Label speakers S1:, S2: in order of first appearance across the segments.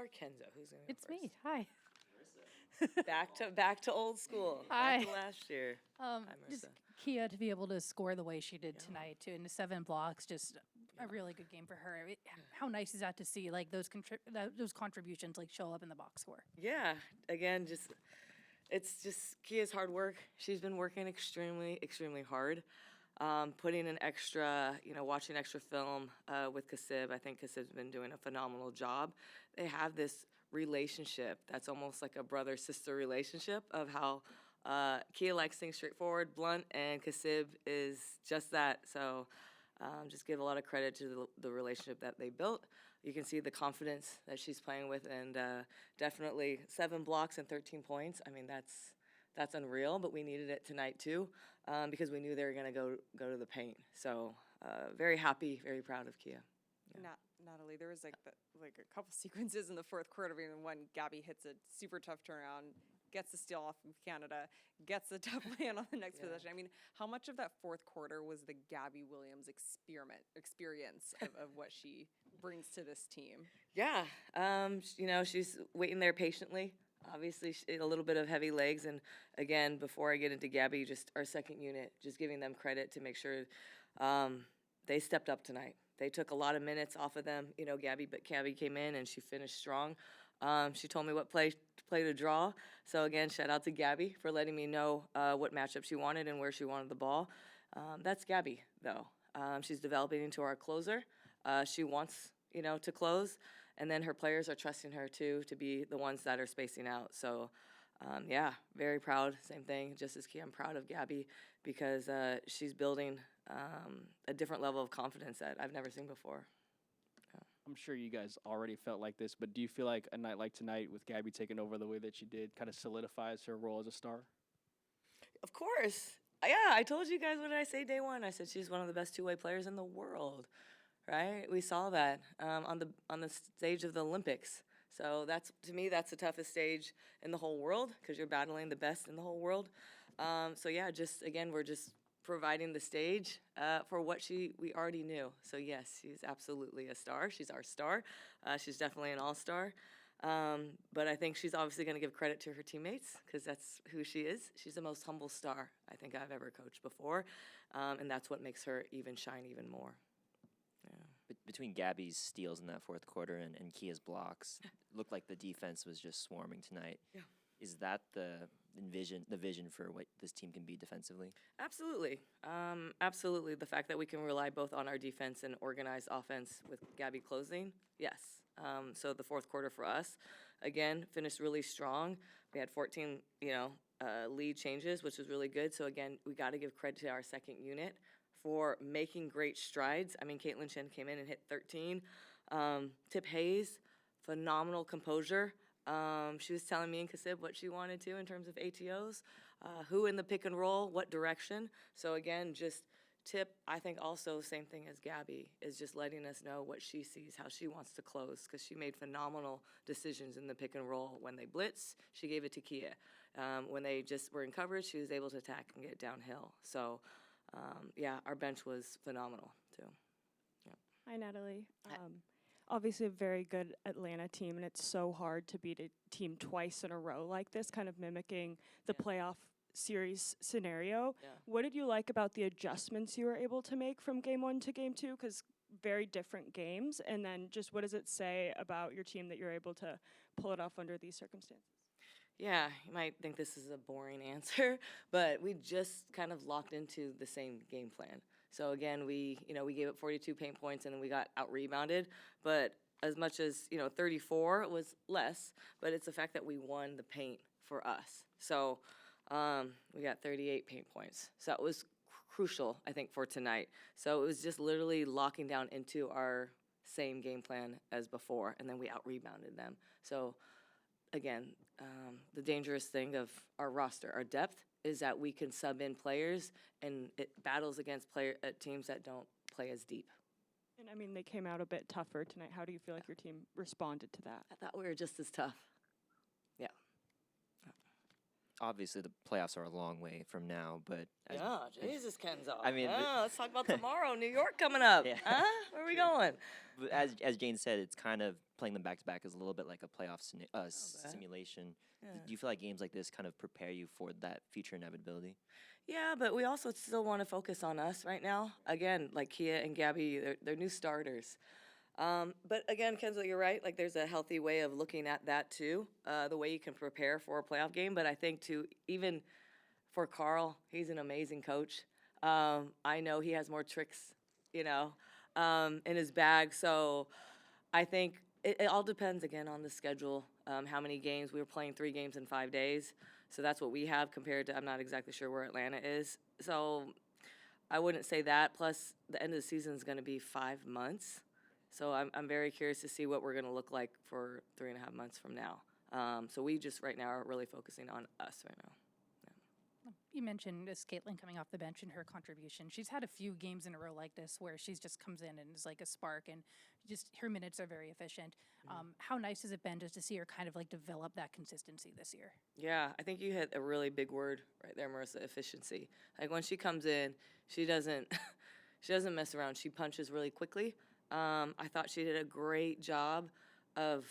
S1: or Kenzo? Who's going to go
S2: It's
S1: first?
S2: me. Hi.
S1: Back to old school.
S2: Hi.
S1: Back to last year. Hi,
S2: Just
S1: Marissa.
S2: Kia to be able to score the way she did tonight, too, into 7 blocks, just a really good game for her. How nice is that to see, like, those contributions, like, show up in the box score?
S1: Yeah, again, it's just Kia's hard work. She's been working extremely, extremely hard. Putting an extra, watching extra film with Kasib. I think Kasib's been doing a phenomenal job. They have this relationship that's almost like a brother-sister relationship of how Kia likes things straightforward, blunt, and Kasib is just that. So just give a lot of credit to the relationship that they built. You can see the confidence that she's playing with, and definitely 7 blocks and 13 points. I mean, that's unreal, but we needed it tonight too, because we knew they were going to go to the paint. So very happy, very proud of Kia. Yeah.
S3: Natalie, there was like a couple sequences in the fourth quarter. I mean, when Gabby hits a super tough turnaround, gets the steal off of Canada, gets the tough land on the next possession. I mean, how much of that fourth quarter was the Gabby Williams experience of what she brings to this team?
S1: Yeah, she's waiting there patiently. Obviously, a little bit of heavy legs. And again, before I get into Gabby, just our second unit, just giving them credit to make sure they stepped up tonight. They took a lot of minutes off of them. Gabby came in and she finished strong. She told me what play to draw. So again, shout out to Gabby for letting me know what matchup she wanted and where she wanted the ball. That's Gabby, though. She's developing into our closer. She wants to close. And then her players are trusting her, too, to be the ones that are spacing out. So, very proud. Same thing, just as key. I'm proud of Gabby because she's building a different level of confidence that I've never seen before.
S4: I'm sure you guys already felt like this, but do you feel like a night like tonight with Gabby taking over the way that she did kind of solidifies her role as a star?
S1: Of course. Yeah, I told you guys, what did I say day one? I said she's one of the best two-way players in the world. Right, we saw that on the stage of the Olympics. So to me, that's the toughest stage in the whole world because you're battling the best in the whole world. We're just providing the stage for what we already knew. So yes, she's absolutely a star. She's our star. She's definitely an all-star. But I think she's obviously going to give credit to her teammates because that's who she is. She's the most humble star I think I've ever coached before, and that's what makes her even shine even more. Yeah.
S5: Between Gabby's steals in that fourth quarter and Kia's blocks, it looked like the defense was just swarming tonight.
S1: Yeah.
S5: Is that the vision for what this team can be defensively?
S1: Absolutely. Absolutely. The fact that we can rely both on our defense and organized offense with Gabby closing, yes. So the fourth quarter for us, again, finished really strong. We had 14, lead changes, which was really good. So, again, we got to give credit to our second unit for making great strides. I mean, Kaitlyn Chen came in and hit 13. Tip Hayes, phenomenal composure. She was telling me and Kasib what she wanted to in terms of ATOs, who in the pick and roll, what direction. So again, just Tip, I think also same thing as Gabby, is just letting us know what she sees, how she wants to close, because she made phenomenal decisions in the pick and roll. When they blitz, she gave it to Kia. When they just were in coverage, she was able to attack and get downhill. So our bench was phenomenal, too. Yeah.
S6: Hi, Natalie. Obviously a very good Atlanta team, and it's so hard to beat a team twice in a row like this, kind of mimicking the playoff series scenario.
S1: Yeah.
S6: What did you like about the adjustments you were able to make from game 1 to game 2? Because very different games. And then just what does it say about your team that you're able to pull it off under these circumstances?
S1: Yeah, you might think this is a boring answer, but we just kind of locked into the same game plan. So again, we gave up 42 paint points and then we got out-rebounded, but as much as, 34 was less, but it's the fact that we won the paint for us. So we got 38 paint points. So that was crucial, I think, for tonight. So it was just literally locking down into our same game plan as before, and then we out-rebounded them. So again, the dangerous thing of our roster, our depth, is that we can sub in players, and it battles against teams that don't play as deep.
S6: And I mean, they came out a bit tougher tonight. How do you feel like your team responded to that?
S1: I thought we were just as tough. Yeah.
S5: obviously the playoffs are a long way from now, but
S1: Yeah, Jesus, Kenzo.
S5: I mean,
S1: yeah, let's talk about tomorrow. New York coming up.
S5: Yeah.
S1: Huh? Where are we going?
S5: but as Jane said, it's kind of playing them back to back is a little bit like a playoff simulation.
S1: Yeah.
S5: Do you feel like games like this kind of prepare you for that future inevitability?
S1: Yeah, but we also still want to focus on us right now. Again, like Kia and Gabby, they're new starters. But again, Kenzo, you're right. Like, there's a healthy way of looking at that too, the way you can prepare for a playoff game. But I think even for Carl, he's an amazing coach. I know he has more tricks, in his bag. So I think it all depends again on the schedule. How many games we were playing? 3 games in 5 days. So that's what we have compared to. I'm not exactly sure where Atlanta is. So I wouldn't say that. Plus, the end of the season is going to be 5 months. So I'm very curious to see what we're going to look like for 3.5 months from now. So we just right now are really focusing on us right now.
S2: You mentioned this Kaitlyn coming off the bench and her contribution. She's had a few games in a row like this where she's just comes in and is like a spark, and just her minutes are very efficient. How nice has it been just to see her kind of like develop that consistency this year?
S1: Yeah, I think you hit a really big word right there, Marissa, efficiency. Like when she comes in, she doesn't she doesn't mess around. She punches really quickly. I thought she did a great job of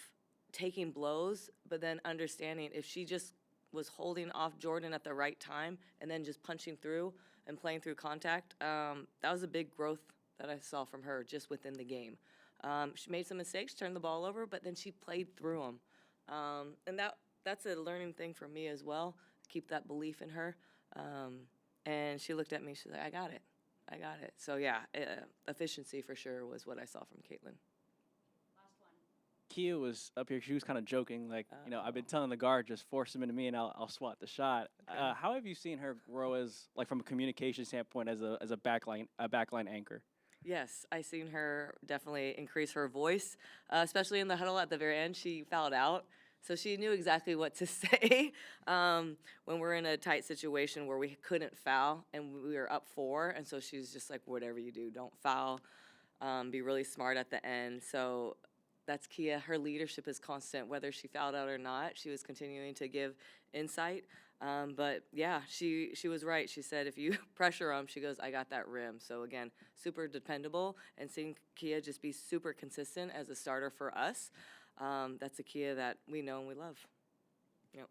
S1: taking blows, but then understanding if she just was holding off Jordan at the right time and then just punching through and playing through contact, that was a big growth that I saw from her just within the game. She made some mistakes, turned the ball over, but then she played through them. And that's a learning thing for me as well, keep that belief in her. And she looked at me, she's like, I got it. So, yeah, efficiency for sure was what I saw from Kaitlyn.
S4: Kia was up here. She was kind of joking, like, I've been telling the guard, just force him into me and I'll swat the shot.
S1: Okay.
S4: How have you seen her grow as, like, from a communication standpoint, as a backline anchor?
S1: Yes, I seen her definitely increase her voice, especially in the huddle at the very end. She fouled out, so she knew exactly what to say when we're in a tight situation where we couldn't foul and we were up 4. And so she's just like, whatever you do, don't foul. Be really smart at the end. So that's Kia. Her leadership is constant, whether she fouled out or not. She was continuing to give insight. But yeah, she was right. She said, if you pressure them, she goes, I got that rim. So again, super dependable, and seeing Kia just be super consistent as a starter for us, that's a Kia that we know and we love. Yep.